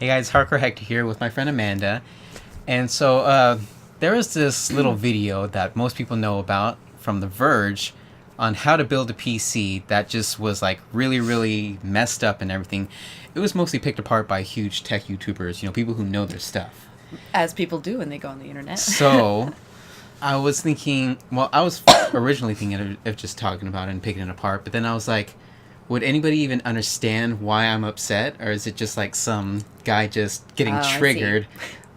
Hey guys, Hardcore Hector here with my friend Amanda. And so there is this little video that most people know about from The Verge on how to build a PC that just was like really messed up and everything. It was mostly picked apart by huge tech YouTubers, you know, people who know their stuff. As people do when they go on the internet. So I was thinking, well, I was originally thinking of just talking about it and picking it apart, but then I was like, would anybody even understand why I'm upset? Or is it just like some guy just getting triggered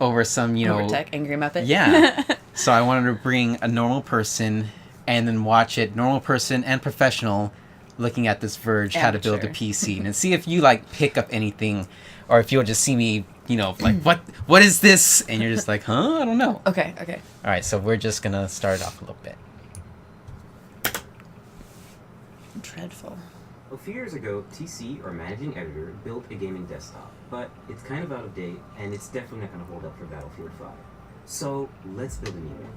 over some, you know... Over tech, angry Muppet? Yeah. So I wanted to bring a normal person and then watch it, normal person and professional, looking at this Verge, how to build a PC. And see if you, like, pick up anything, or if you'll just see me, you know, like, what is this? And you're just like, huh? I don't know. Okay. All right, so we're just going to start off a little bit. Dreadful. A few years ago, TC, our managing editor, built a gaming desktop, but it's kind of out of date, and it's definitely not going to hold up for Battlefield 5. So, let's build a new one.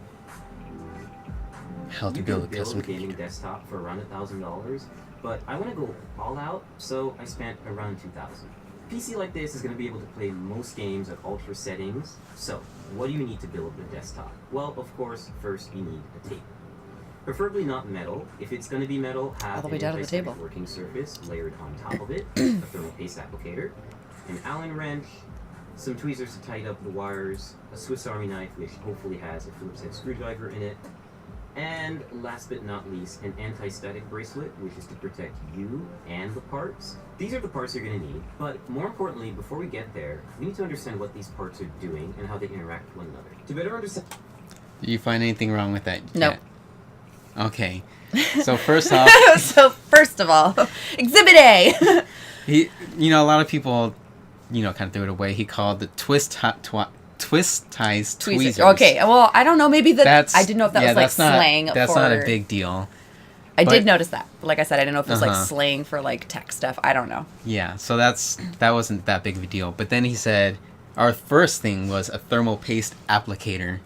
How to build a custom gaming desktop for around $1,000, but I want to go all out, so I spent around $2,000. A PC like this is going to be able to play most games at ultra settings, so what do you need to build a desktop? Well, of course, first you need a table. Preferably not metal. If it's going to be metal, have all the way down to the table. Working surface layered on top of it, a thermal paste applicator, an Allen wrench, some tweezers to tighten up the wires, a Swiss Army knife which hopefully has a Phillips head screwdriver in it, and last but not least, an anti-static bracelet, which is to protect you and the parts. These are the parts you're going to need, but more importantly, before we get there, we need to understand what these parts are doing and how they interact with one another. To better understand... Do you find anything wrong with that? No. Okay. So first off... first of all, Exhibit A! You know, a lot of people, you know, kind of threw it away. He called the twist ties tweezers. Okay, well, I don't know, maybe I didn't know if that was like slang for... That's not a big deal. I did notice that. Like I said, I didn't know if it was like slang for like tech stuff. I don't know. Yeah, so that wasn't that big of a deal. But then he said, our first thing was a thermal paste applicator.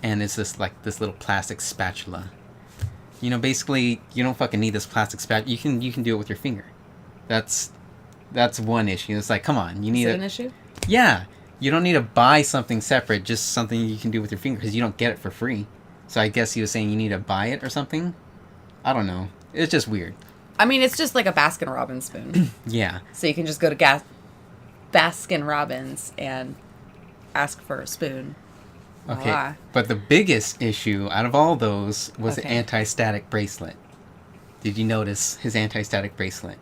And it's this little plastic spatula. You know, basically, you don't fucking need this plastic spatula. You can do it with your finger. That's one issue. It's like, come on, you need Is it an issue? Yeah, you don't need to buy something separate. Just something you can do with your finger because you don't get it for free. So I guess he was saying you need to buy it or something. I don't know. It's just weird. I mean, it's just like a Baskin-Robbins spoon. Yeah. So you can just go to Baskin-Robbins and ask for a spoon. Okay, Voila. But the biggest issue out of all those was the anti-static bracelet. Did you notice his anti-static bracelet?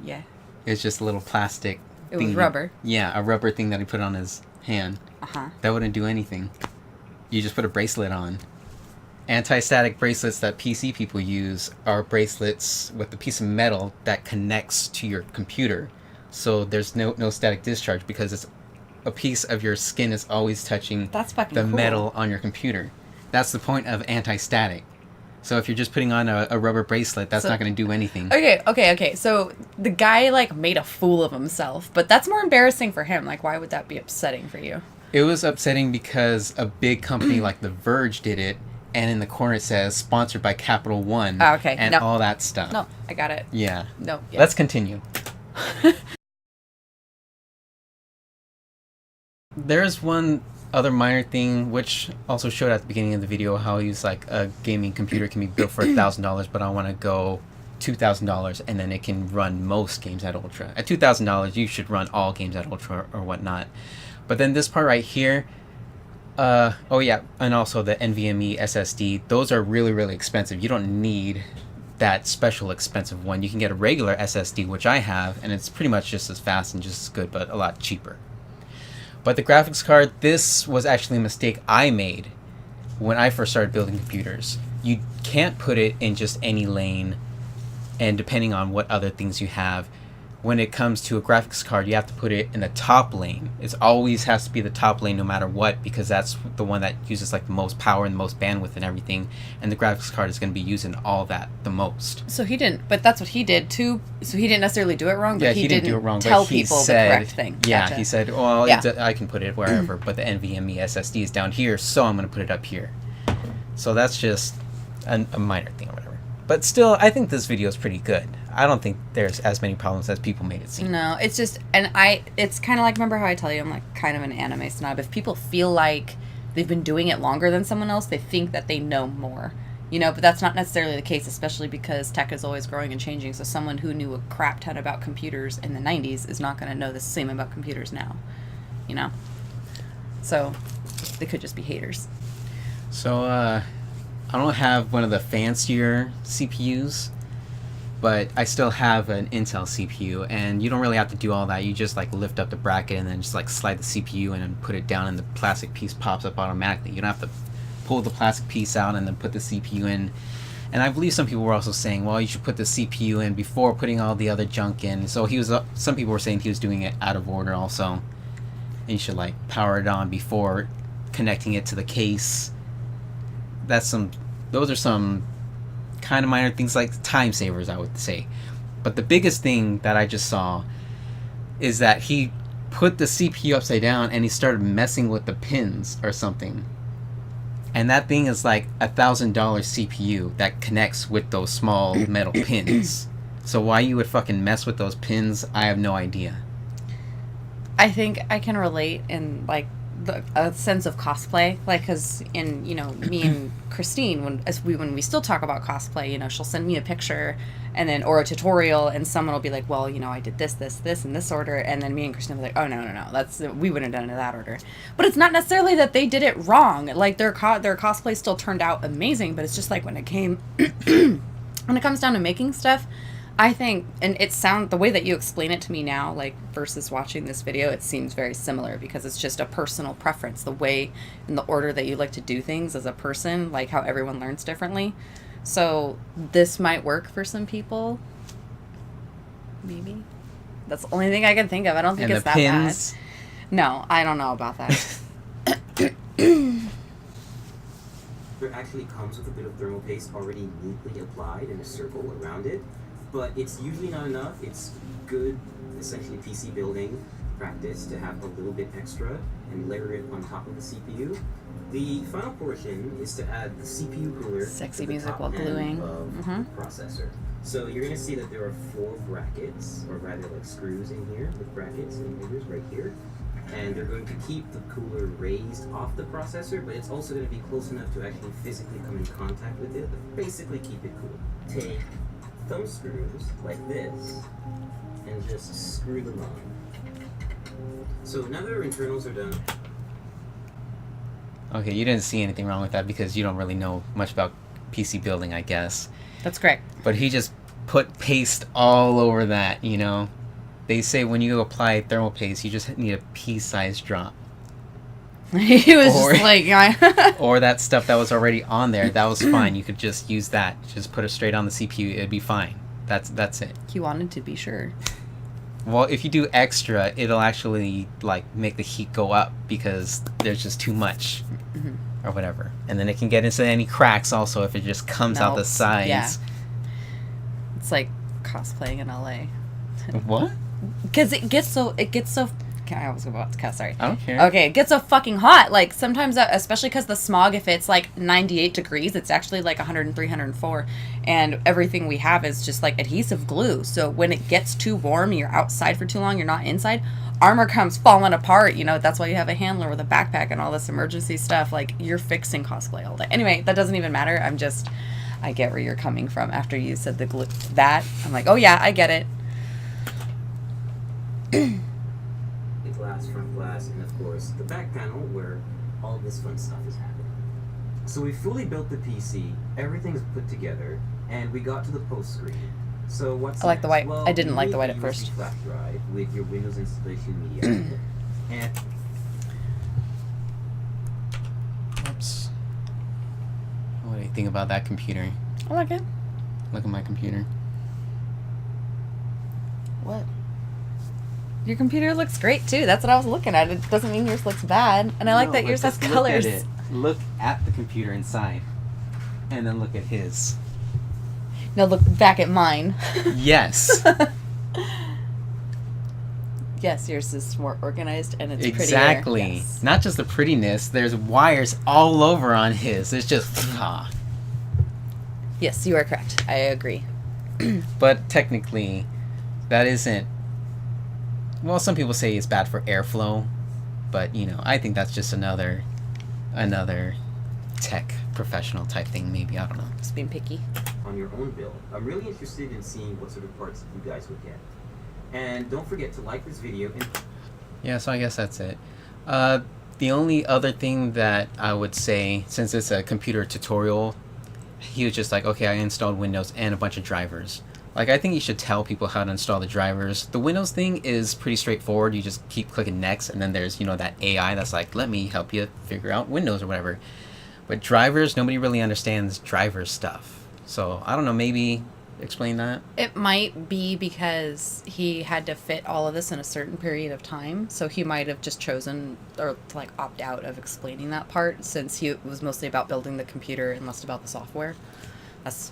Yeah. It's just a little plastic thing. It was rubber. Yeah, a rubber thing that he put on his hand. That wouldn't do anything. You just put a bracelet on. Anti-static bracelets that PC people use are bracelets with a piece of metal that connects to your computer. So there's no static discharge because it's a piece of your skin is always touching the metal on your computer. That's the point of anti-static. So if you're just putting on a rubber bracelet, that's not going to do anything. Okay. So the guy like made a fool of himself, but that's more embarrassing for him. Like, why would that be upsetting for you? It was upsetting because a big company like The Verge did it, and in the corner it says sponsored by Capital One. And all that stuff. No, I got it. Yeah. No. Yeah. Let's continue. There's one other minor thing which also showed at the beginning of the video how he's like a gaming computer can be built for $1,000, but I want to go $2,000 and then it can run most games at Ultra. At $2,000 you should run all games at Ultra or whatnot. But then this part right here, oh yeah, and also the NVMe SSD, those are really expensive. You don't need that special expensive one. You can get a regular SSD, which I have, and it's pretty much just as fast and just as good, but a lot cheaper. But the graphics card, this was actually a mistake I made when I first started building computers. You can't put it in just any lane, and depending on what other things you have, when it comes to a graphics card, you have to put it in the top lane. It always has to be the top lane no matter what, because that's the one that uses like the most power and the most bandwidth and everything, and the graphics card is going to be using all that the most. So he didn't, but that's what he did too. So he didn't necessarily do it wrong, but yeah, he didn't do it wrong, tell but he people said, the correct thing. Yeah, Gotcha. he said, well, I can put it wherever, but the NVMe SSD is down here, so I'm going to put it up here. So that's just a minor thing or whatever. But still, I think this video is pretty good. I don't think there's as many problems as people made it seem. No, it's just, it's kind of like, remember how I tell you I'm like kind of an anime snob. If people feel like they've been doing it longer than someone else, they think that they know more. You know, but that's not necessarily the case, especially because tech is always growing and changing. So someone who knew a crap ton about computers in the 90s is not going to know the same about computers now. You know? So they could just be haters. So, I don't have one of the fancier CPUs, but I still have an Intel CPU, and you don't really have to do all that. You just like lift up the bracket and then just like slide the CPU in and put it down, and the plastic piece pops up automatically. You don't have to pull the plastic piece out and then put the CPU in. And I believe some people were also saying, well, you should put the CPU in before putting all the other junk in. So he was, some people were saying he was doing it out of order also. And you should like power it on before connecting it to the case. Those are some kind of minor things, like time savers, I would say. But the biggest thing that I just saw is that he put the CPU upside down and he started messing with the pins or something. And that thing is like $1,000 CPU that connects with those small metal pins. So why you would fucking mess with those pins, I have no idea. I think I can relate in like a sense of cosplay, like, because in, you know, me and Christine, when we still talk about cosplay, you know, she'll send me a picture and then, or a tutorial, and someone will be like, well, you know, I did this in this order, and then me and Christine will be like, oh, no, we wouldn't have done it in that order. But it's not necessarily that they did it wrong. Like, their cosplay still turned out amazing, but it's just like when it comes down to making stuff, I think, and the way that you explain it to me now, like, versus watching this video, it seems very similar, because it's just a personal preference, the way and the order that you like to do things as a person, like how everyone learns differently. So this might work for some people. Maybe. That's the only thing I can think of. I don't think it's that bad. No, I don't know about that. There actually comes with a bit of thermal paste already neatly applied in a circle around it. But it's usually not enough. It's good, essentially PC building practice to have a little bit extra and layer it on top of the CPU. The final portion is to add the CPU cooler Sexy to the music top while end gluing. of the processor. So you're going to see that there are 4 brackets, or rather like screws in here with brackets and holders right here. And they're going to keep the cooler raised off the processor, but it's also going to be close enough to actually physically come in contact with it, but basically keep it cool. Take thumb screws like this and just screw them on. So now that our internals are done. Okay, you didn't see anything wrong with that because you don't really know much about PC building, I guess. That's correct. But he just put paste all over that, you know. They say when you apply thermal paste, you just need a pea-sized drop. He was just like... or that stuff that was already on there, that was fine. You could just use that. Just put it straight on the CPU. It'd be fine. That's it. He wanted to be sure. Well, if you do extra, it'll actually like make the heat go up because there's just too much or whatever. And then it can get into any cracks also if it just comes out the sides. Yeah. It's like cosplaying in LA. What? Because it gets so I was about to cuss, sorry. I don't care. Okay, it gets so fucking hot. Like, sometimes, especially because the smog, if it's, like, 98 degrees, it's actually, like, 103, 104. And everything we have is just, like, adhesive glue. So when it gets too warm and you're outside for too long, you're not inside, armor comes falling apart. You know, that's why you have a handler with a backpack and all this emergency stuff. Like, you're fixing cosplay all day. Anyway, that doesn't even matter. I get where you're coming from after you said the glue. I'm like, oh, yeah, I get it. Glass, front glass, and of course the back panel where all this fun stuff is happening. So we fully built the PC, everything's put together, and we got to the post screen. So what's I like the white. Well, I didn't like the white at USB first. Flash drive with your Windows installation media. And Oops. What do you think about that computer? I like it. Look at my computer. What? Your computer looks great too. That's what I was looking at. It doesn't mean yours looks bad. And I like that yours has colors. Look at it. Look at the computer inside. And then look at his. No, look back at mine. Yes. Yes, yours is more organized and it's prettier. Exactly. Yes. Not just the prettiness. There's wires all over on his. It's just... Yes, you are correct. I agree. But technically, that isn't. Well, some people say it's bad for airflow, but you know, I think that's just another tech professional type thing. Maybe, I don't know. Just being picky. On your own build. I'm really interested in seeing what sort of parts you guys would get. And don't forget to like this video and Yeah, so I guess that's it. The only other thing that I would say, since it's a computer tutorial, he was just like, okay, I installed Windows and a bunch of drivers. Like, I think you should tell people how to install the drivers. The Windows thing is pretty straightforward. You just keep clicking next, and then there's, you know, that AI that's like, let me help you figure out Windows or whatever. But drivers, nobody really understands driver stuff. So, I don't know, maybe explain that? It might be because he had to fit all of this in a certain period of time, so he might have just chosen or to like opt out of explaining that part, since he was mostly about building the computer and less about the software. That's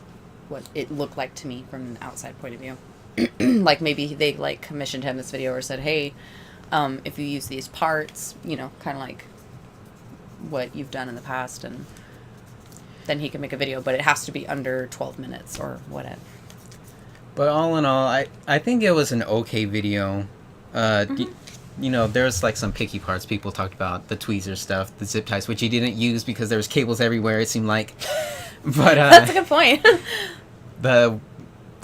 what it looked like to me from an outside point of view. Like maybe they like commissioned him this video or said, hey, if you use these parts, you know, kind of like what you've done in the past, and then he can make a video, but it has to be under 12 minutes or whatever. But all in all, I think it was an okay video. You know, there's like some picky parts. People talked about the tweezer stuff, the zip ties, which he didn't use because there was cables everywhere, it seemed like. But That's a good point. the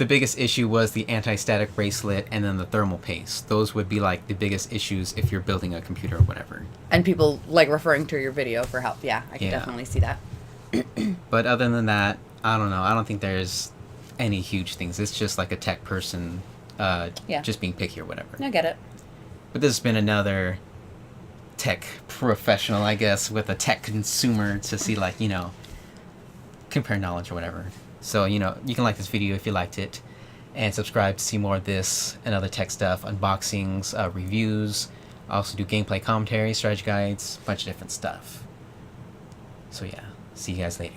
biggest issue was the anti-static bracelet and then the thermal paste. Those would be like the biggest issues if you're building a computer or whatever. And people like referring to your video for help. Yeah, I can definitely see that. But other than that, I don't know. I don't think there's any huge things. It's just like a tech person just being picky or whatever. I get it. But this has been another tech professional, I guess, with a tech consumer to see, like, you know, compare knowledge or whatever. So, you know, you can like this video if you liked it, and subscribe to see more of this and other tech stuff, unboxings, reviews. I also do gameplay commentary, strategy guides, a bunch of different stuff. So yeah, see you guys later.